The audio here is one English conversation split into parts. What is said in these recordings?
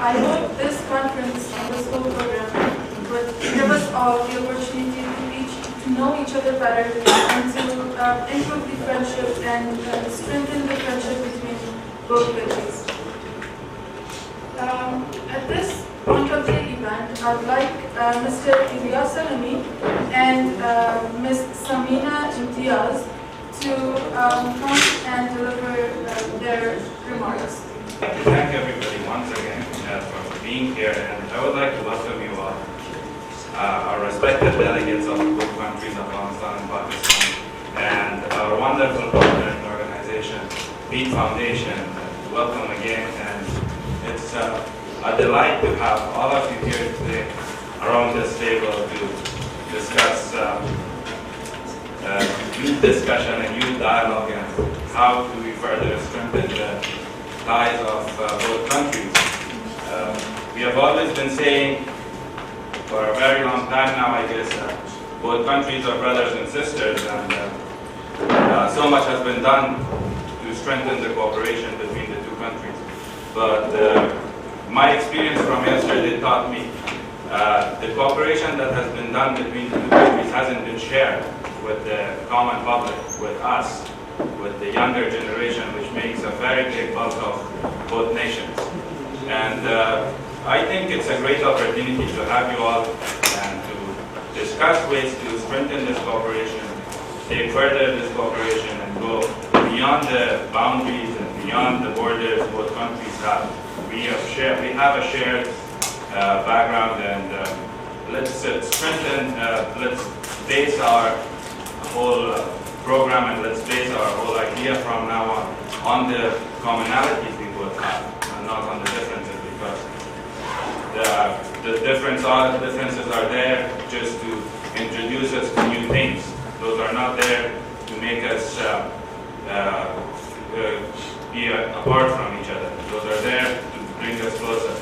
I hope this conference and this whole program would give us all the opportunity to know each other better and to improve the friendship and strengthen the friendship between both countries. At this point of the event, I'd like Mr. Ilyas Salami and Ms. Samina Imtiaz to come and deliver their remarks. Thank everybody once again for being here, and I would like to welcome you all, our respected delegates of both countries, Afghanistan and Pakistan, and our wonderful partner organization, Beat Foundation. Welcome again, and it's a delight to have all of you here today around this table to discuss youth discussion and youth dialogue and how do we further strengthen the ties of both countries. We have always been saying for a very long time now, I guess, both countries are brothers and sisters, and so much has been done to strengthen the cooperation between the two countries. But my experience from yesterday taught me the cooperation that has been done between the two countries hasn't been shared with the common public, with us, with the younger generation, which makes a very big bulk of both nations. And I think it's a great opportunity to have you all and to discuss ways to strengthen this cooperation, take further this cooperation, and go beyond the boundaries and beyond the borders both countries have. We have a shared background, and let's strengthen, let's base our whole program, and let's base our whole idea from now on the commonalities we both have, and not on the differences, because the differences are there just to introduce us to new things. Those are not there to make us be apart from each other. Those are there to bring us closer.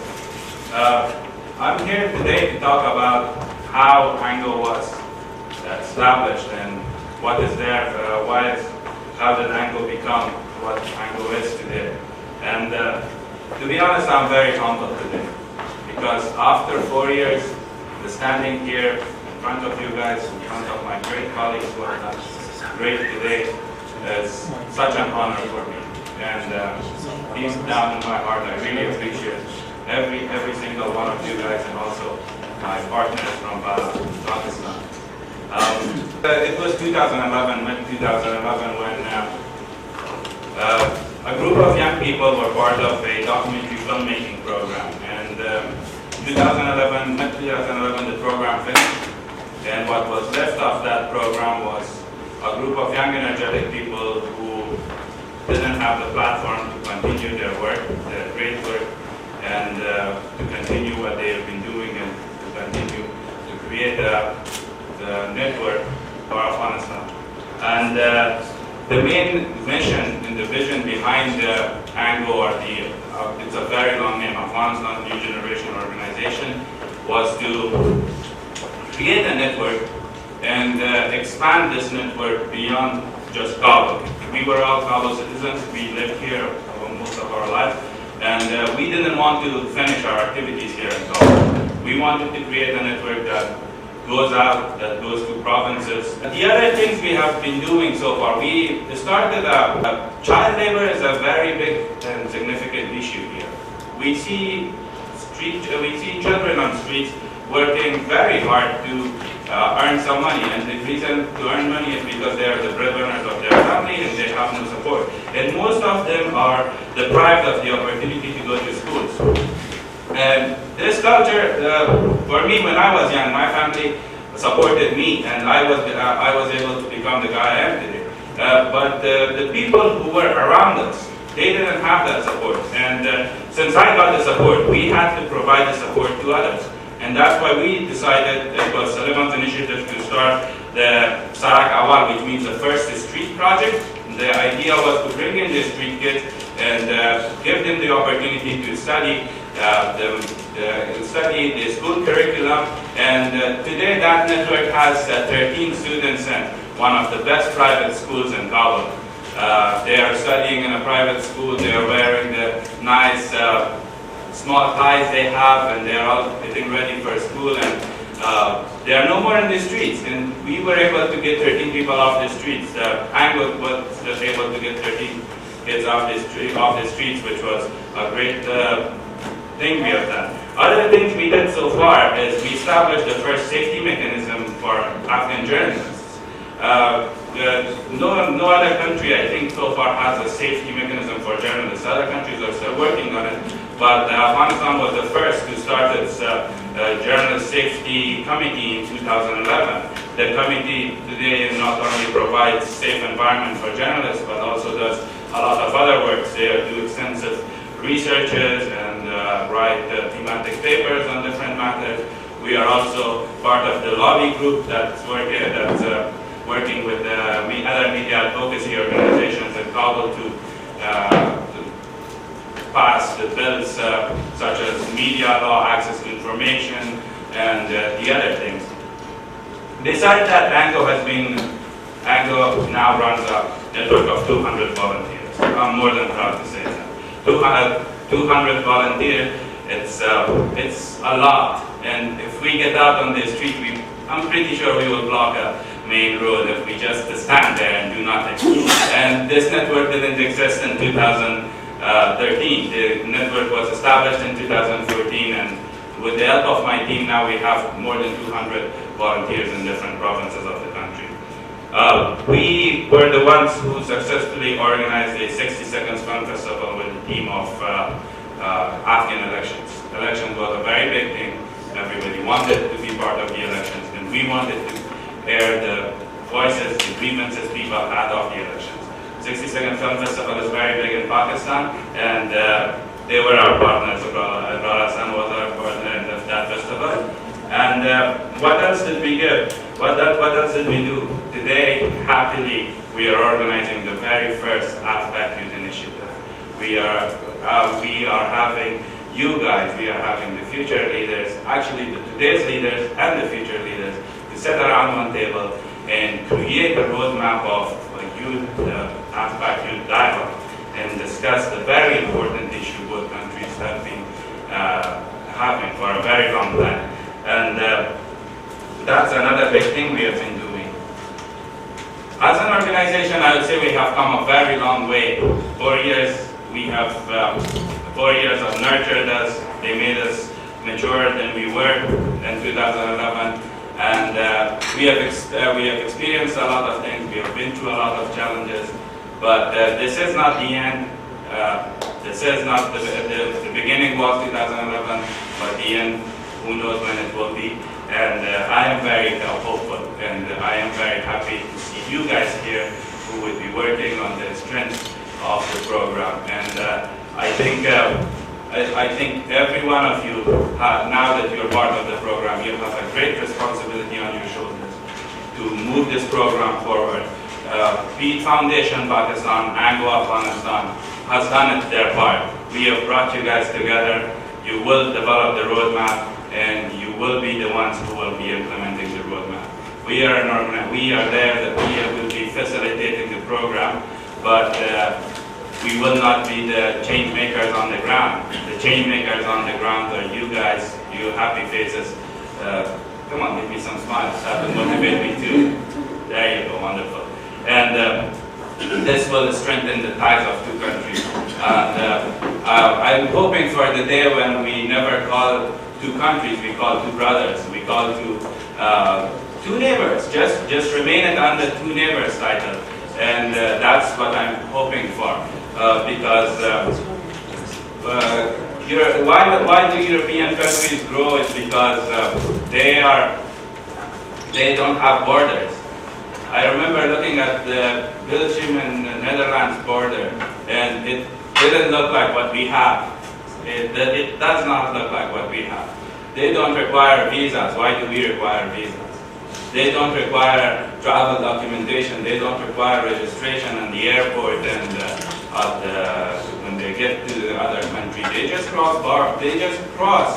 I'm here today to talk about how ANGO was established and what is there, how did ANGO become what ANGO is today. And to be honest, I'm very humbled today, because after 4 years, standing here in front of you guys, in front of my great colleagues who are done great today, is such an honor for me. And deep down in my heart, I really appreciate every single one of you guys, and also my partners from Pakistan. It was 2011, mid-2011, when a group of young people were part of a documentary filmmaking program. And mid-2011, the program finished, what was left of that program was a group of young, energetic people who didn't have the platform to continue their work, their great work, and to continue what they have been doing and to continue to create the network for Afghanistan. And the main mission and the vision behind ANGO, or it's a very long name, Afghanistan New Generation Organization, was to create a network and expand this network beyond just Kabul. We were all Kabul citizens. We lived here most of our life, and we didn't want to finish our activities here in Kabul. We wanted to create a network that goes out, that goes to provinces. The other things we have been doing so far, we started child labor is a very big and significant issue here. We see children on streets working very hard to earn some money, and the reason to earn money is because they are the breadwinners of their family and they have no support. And most of them are deprived of the opportunity to go to schools. And this culture, for me, when I was young, my family supported me, and I was able to become the guy I am today. But the people who were around us, they didn't have that support. And since I got the support, we had to provide the support to others. And that's why we decided, it was Sullivan's initiative, to start the Sarak Awal, which means the first street project. The idea was to bring in the street kids and give them the opportunity to study the school curriculum. And today that network has 13 students in one of the best private schools in Kabul. They are studying in a private school. They are wearing the nice small ties they have, and they are all getting ready for school, and they are no more in the streets. And we were able to get 13 people off the streets. ANGO was just able to get 13 kids off the streets, which was a great thing we have done. Other things we did so far is we established the first safety mechanism for Afghan journalists. No other country, I think, so far has a safety mechanism for journalists. Other countries are still working on it, but Afghanistan was the first to start its journalist safety committee in 2011. The committee today not only provides safe environment for journalists, but also does a lot of other work. They do extensive researches and write thematic papers on different matters. We are also part of the lobby group that's working with other media advocacy organizations in Kabul to pass the bills such as media law, access to information, and the other things. Besides that, ANGO now runs a network of 200 volunteers. I'm more than proud to say that. 200 volunteers, it's a lot. And if we get out on the street, I'm pretty sure we will block a main road if we just stand there and do nothing. And this network didn't exist in 2013. The network was established in 2014, and with the help of my team now we have more than 200 volunteers in different provinces of the country. We were the ones who successfully organized a 60 Seconds Film Festival with a team of Afghan elections. Elections was a very big thing. Everybody wanted to be part of the elections, and we wanted to air the voices, the grievances people had of the elections. 60 Second Film Festival is very big in Pakistan, and they were our partners. Afghanistan was our partner in that festival. And what else did we give? What else did we do? Today, happily, we are organizing the very first AF-Pak Youth Initiative. We are having you guys, we are having the future leaders, actually today's leaders and the future leaders, to sit around one table and create a roadmap of AF-Pak Youth Dialogue and discuss the very important issue both countries have been having for a very long time. And that's another big thing we have been doing. As an organization, I would say we have come a very long way. 4 years, we have 4 years have nurtured us. They made us mature than we were in 2011. And we have experienced a lot of things. We have been through a lot of challenges. But this is not the end. This is not the beginning was 2011, but the end, who knows when it will be. And I am very hopeful. am very happy to see you guys here who will be working on the strength of the program. And I think every one of you, now that you're part of the program, you have a great responsibility on your shoulders to move this program forward. Peace Foundation Pakistan, Afghanistan has done their part. We have brought you guys together. You will develop the roadmap, and you will be the ones who will be implementing the roadmap. We are there, that we will be facilitating the program, but we will not be the change makers on the ground. The change makers on the ground are you guys, you happy faces. Come on, give me some smiles. That will motivate me too. There you go, wonderful. And this will strengthen the ties of two countries. And I'm hoping for the day when we never call two countries, we call two brothers, we call two neighbors. Just remain it under two neighbors title. And that's what I'm hoping for. Because why do European countries grow is because they don't have borders. I remember looking at the Belgium and the Netherlands border, and it didn't look like what we have. It does not look like what we have. They don't require visas. Why do we require visas? They don't require travel documentation. They don't require registration in the airport and when they get to the other country. They just cross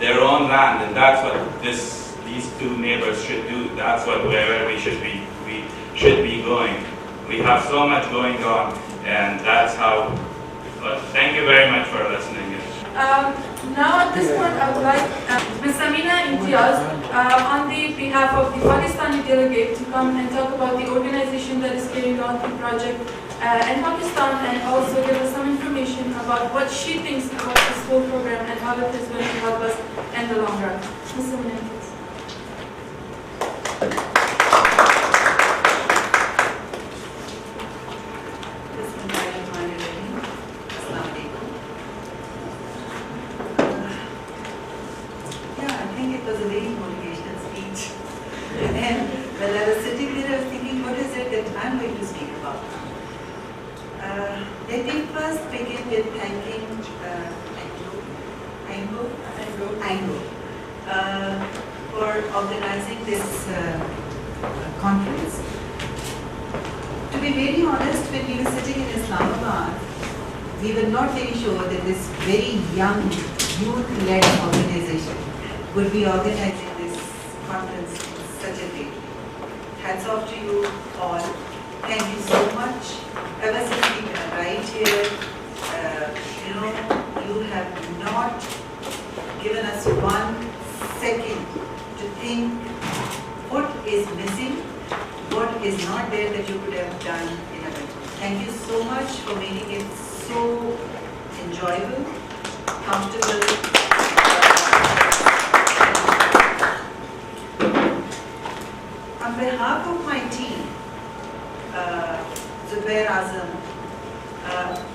their own land, and that's what these two neighbors should do. That's where we should be going. We have so much going on, and that's how. But thank you very much for listening. Now at this point I would like Ms. Amina Imtiaz on the behalf of the Pakistani delegate to come and talk about the organization that is carrying on the project in Pakistan, and also give us some information about what she thinks about this whole program and how it is going to help us in the long run. Ms. Amina, please. While I was sitting there, I was thinking, what is it that I'm going to speak about? Let me first begin with thanking Ango for organizing this conference. To be very honest, when we were sitting in Islamabad, we were not very sure that this very young youth-led organization would be organizing this conference in such a way. Hats off to you all. Thank you so much. Ever since we arrived here, you have not given us 1 second to think what is missing, what is not there that you could have done in a way. Thank you so much for making it so enjoyable, comfortable. On behalf of my team, Zubair Azam,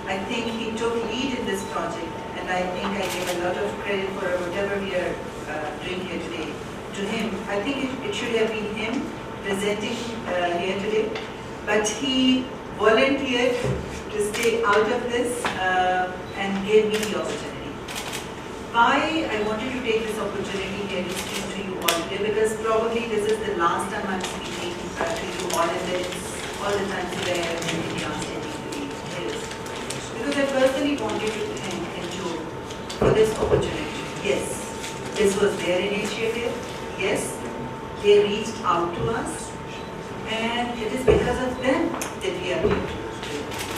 I think he took lead in this project, and I think I give a lot of credit for whatever we are doing here today to him. I think it should have been him presenting here today, but he volunteered to stay out of this and gave me the opportunity. Why I wanted to take this opportunity here to speak to you all today, because probably this is the last time I'm speaking to you all, and then it's all the times where everybody else taking the is. Because I personally wanted to thank Joe for this opportunity. Yes, this was their initiative. Yes, they reached out to us, and it is because of them that we are here.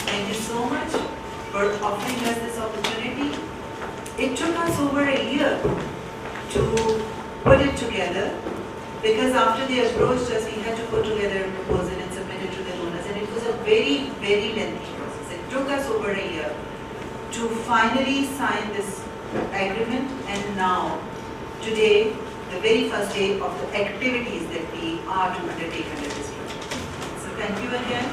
Thank you so much for offering us this opportunity. It took us over a year to put it together, because after they approached us, we had to put together a proposal and submit it to the donors, and it was a very, very lengthy process. It took us over a year to finally sign this agreement, and now, today, the very first day of the activities that we are to undertake under this project. So thank you again,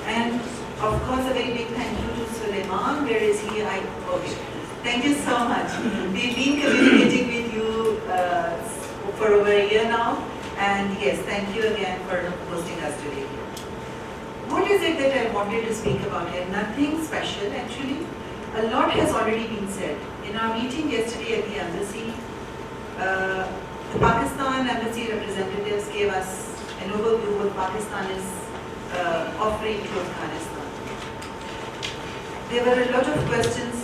and of course a very big thank you to Suleiman. Where is he? Okay. Thank you so much. We've been communicating with you for over a year now, And yes, thank you again for hosting us today. What is it that I wanted to speak about here? Nothing special actually. A lot has already been said. In our meeting yesterday at the embassy, the Pakistan embassy representatives gave us an overview of what Pakistan is offering to Afghanistan. There were a lot of questions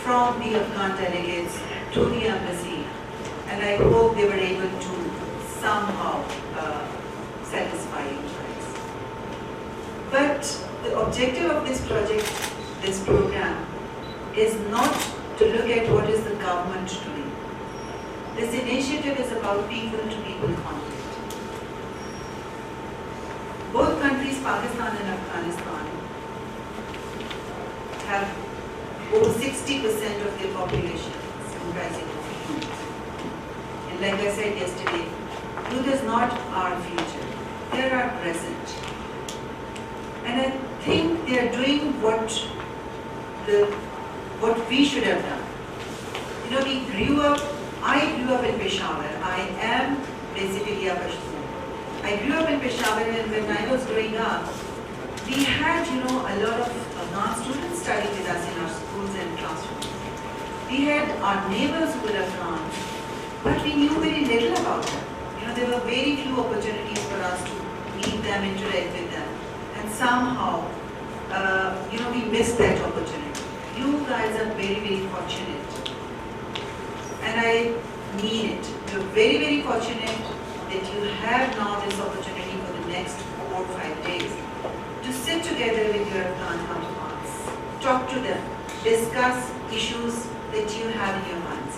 from the Afghan delegates to the embassy, and I hope they were able to somehow satisfy you guys. But the objective of this project, this program, is not to look at what is the government doing. This initiative is about people-to-people contact. Both countries, Pakistan and Afghanistan, have over 60% of their population comprising of youth. And like I said yesterday, youth is not our future, they are our present. And I think they are doing what we should have done. You know, I grew up in Peshawar. I am basically a Pashtun. I grew up in Peshawar, and when I was growing up, we had, a lot of Afghan students studying with us in our schools and classrooms. We had our neighbors who were Afghan, but we knew very little about them. There were very few opportunities for us to meet them, interact with them, and somehow, we missed that opportunity. You guys are very, very fortunate, and I mean it. You're very, very fortunate that you have now this opportunity for the next 4 or 5 days to sit together with your Afghan counterparts, talk to them, discuss issues that you have in your minds.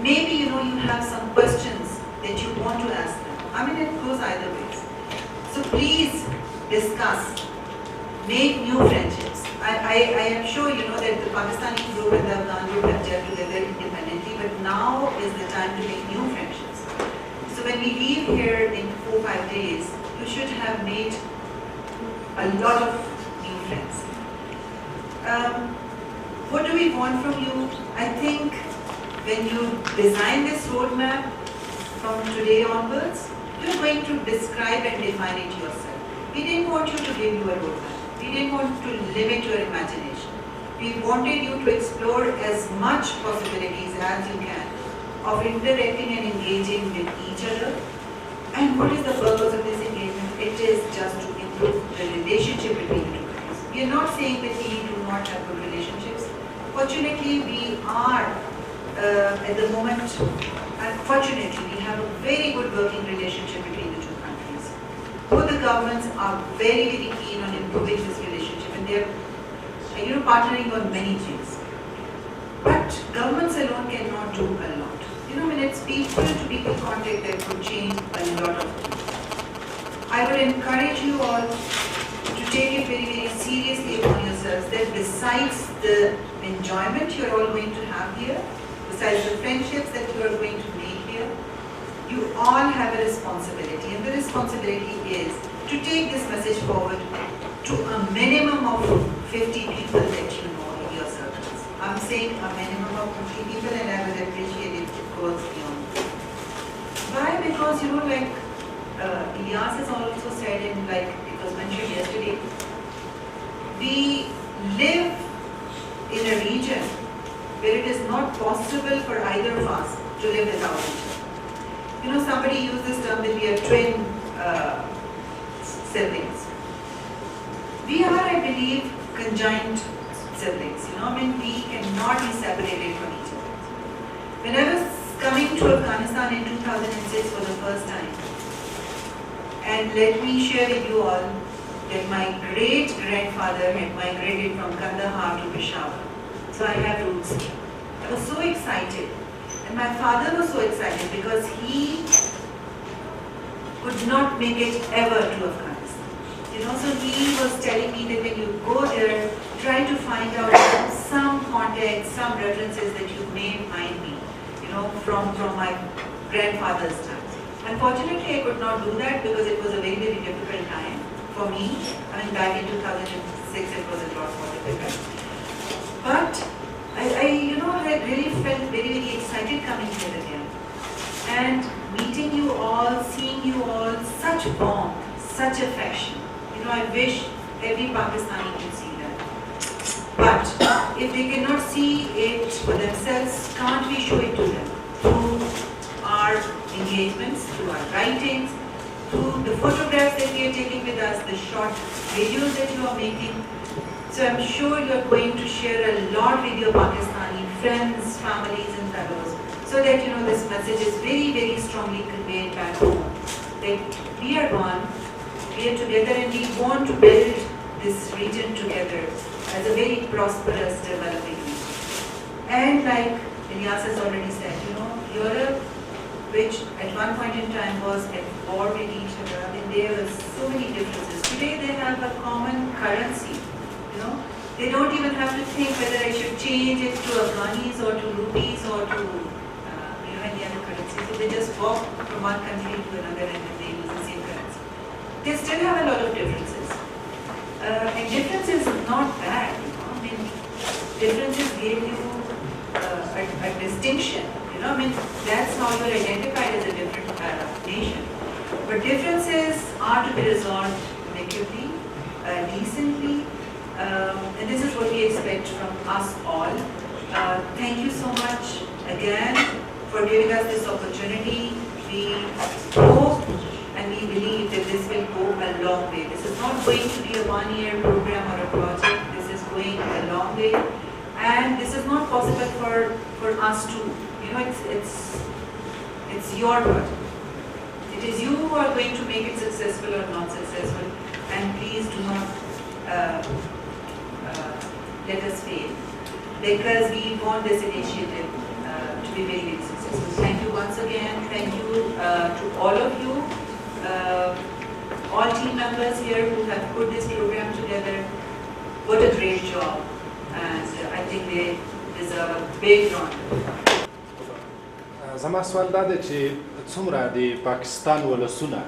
Maybe you have some questions that you want to ask them. I mean, it goes either ways. So please discuss, make new friendships. I am sure you know that the Pakistani group and the Afghan group have gelled together independently, but now is the time to make new friendships. So when we leave here in 4 or 5 days, you should have made a lot of new friends. What do we want from you? I think when you design this roadmap from today onwards, you're going to describe and define it yourself. We didn't want you to give you a roadmap. We didn't want to limit your imagination. We wanted you to explore as much possibilities as you can of interacting and engaging with each other. And what is the purpose of this engagement? It is just to improve the relationship between the two countries. We are not saying that we do not have good relationships. Fortunately, we are at the moment, unfortunately, we have a very good working relationship between the two countries. Both the governments are very, very keen on improving this relationship, and they're partnering on many things. But governments alone cannot do a lot. When it's people-to-people contact that could change a lot of things. I would encourage you all to take it very, very seriously upon yourselves that besides the enjoyment you're all going to have here, besides the friendships that you are going to make here, you all have a responsibility, and the responsibility is to take this message forward to a minimum of 50 people that you know in your circles. I'm saying a minimum of 50 people, and I would appreciate it if it goes beyond. Why? Because Ilyas has also said, and like it was mentioned yesterday, we live in a region where it is not possible for either of us to live without each other. Somebody used this term that we are twin siblings. We are, I believe, conjoined siblings. We cannot be separated from each other. When I was coming to Afghanistan in 2006 for the first time, and let me share with you all that my great-grandfather had migrated from Kandahar to Peshawar. So I have roots here. I was so excited. And my father was so excited because he could not make it ever to Afghanistan. So he was telling me that when you go there, try to find out some contacts, some references that you may find me, from my grandfather's time. Unfortunately, I could not do that because it was a very, very difficult time for me. Back in 2006, it was a lot more difficult. But I really felt very, very excited coming here again and meeting meeting you all, seeing you all, such warmth, such affection. You know, I wish every Pakistani can see that. But if they cannot see it for themselves, can't we show it to them through our engagements, through our writings, through the photographs that we are taking with us, the short videos that you are making. So I'm sure you're going to share a lot with your Pakistani friends, families and fellows, so that this message is very, very strongly conveyed back home. That we are one, we are together, and we want to build this region together as a very prosperous, developing region. And like Ilyas has already said, Europe, which at one point in time was at war with each other, and there were so many differences. Today they have a common currency. They don't even have to think whether I should change it to Afghanis or to rupees or to any other currency. So they just walk from one country to another and then they use the same currency. They still have a lot of differences. And difference is not bad. I mean, differences give you a distinction. That's how you're identified as a different nation. But differences are to be resolved amicably, decently. And this is what we expect from us all. Thank you so much again for giving us this opportunity. We hope and we believe that this will go a long way. This is not going to be a one-year program or a project. This is going a long way. And this is not possible for us to, it's your project. It is you who are going to make it successful or not successful. And please do not let us fail, because we want this initiative to be very, very successful. Thank you once again. Thank you to all of you, all team members here who have put this program together. What a great job, and I think they deserve a big round. زما سوال دا دی چې څومره د پاکستان ولسونه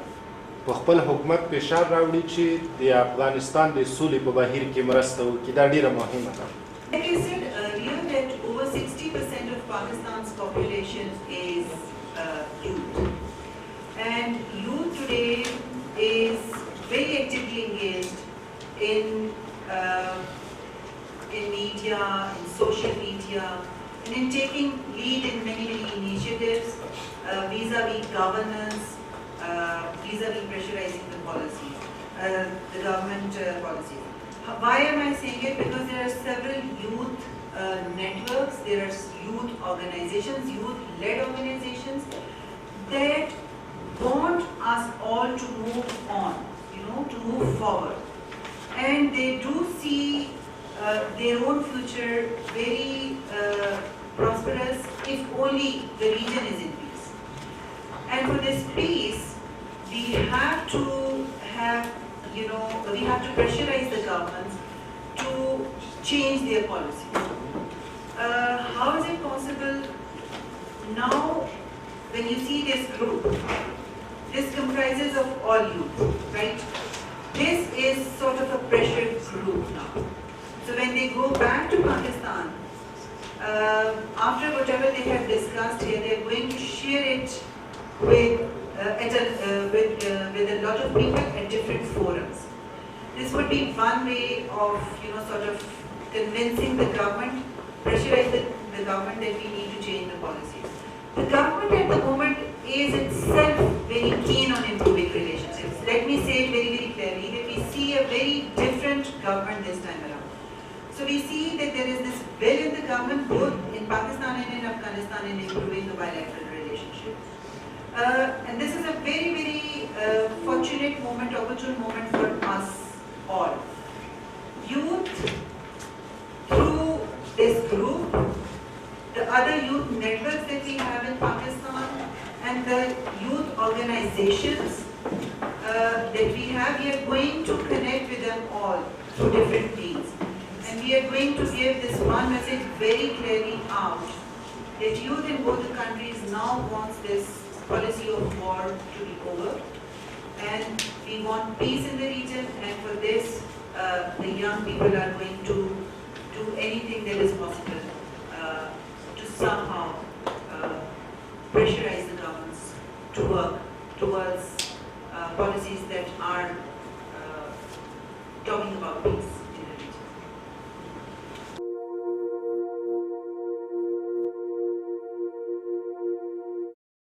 په خپل حکومت فشار راوړي چې د افغانستان د سولې په بهیر کې مرسته وکړي. دا ډیره مهمه ده. Like I said earlier, that over 60% of Pakistan's population is youth, and youth today is very actively engaged in media, in social media, and in taking lead in many, many initiatives vis-a-vis governance, vis-a-vis pressurizing the policies, the government policies. Why am I saying it? Because there are several youth networks, there are youth organizations, youth-led organizations that want us all to move on, to move forward. And they do see their own future very prosperous if only the region is in peace. And for this peace, we have to have, we have to pressurize the governments to change their policies. How is it possible? Now, when you see this group, this comprises of all youth, right? This is sort of a pressured group now. So when they go back to Pakistan, after whatever they have discussed here, they are going to share it with a lot of people at different forums. This would be one way of, sort of convincing the government, pressurize the government that we need to change the policies. The government at the moment is itself very keen on improving relationships. Let me say it very, very clearly that we see a very different government this time around. So we see that there is this will in the government, both in Pakistan and in Afghanistan, in improving the bilateral relationship. And this is a very, very fortunate moment, opportune moment for us all. Youth, through this group, the other youth networks that we have in Pakistan, and the youth organizations that we have, we are going to connect with them all through different means. And we are going to give this one message very clearly out, that youth in both the countries now wants this policy of war to be over, and we want peace in the region, and for this the young people are going to do anything that is possible to somehow pressurize the governments to work towards policies that are talking about peace.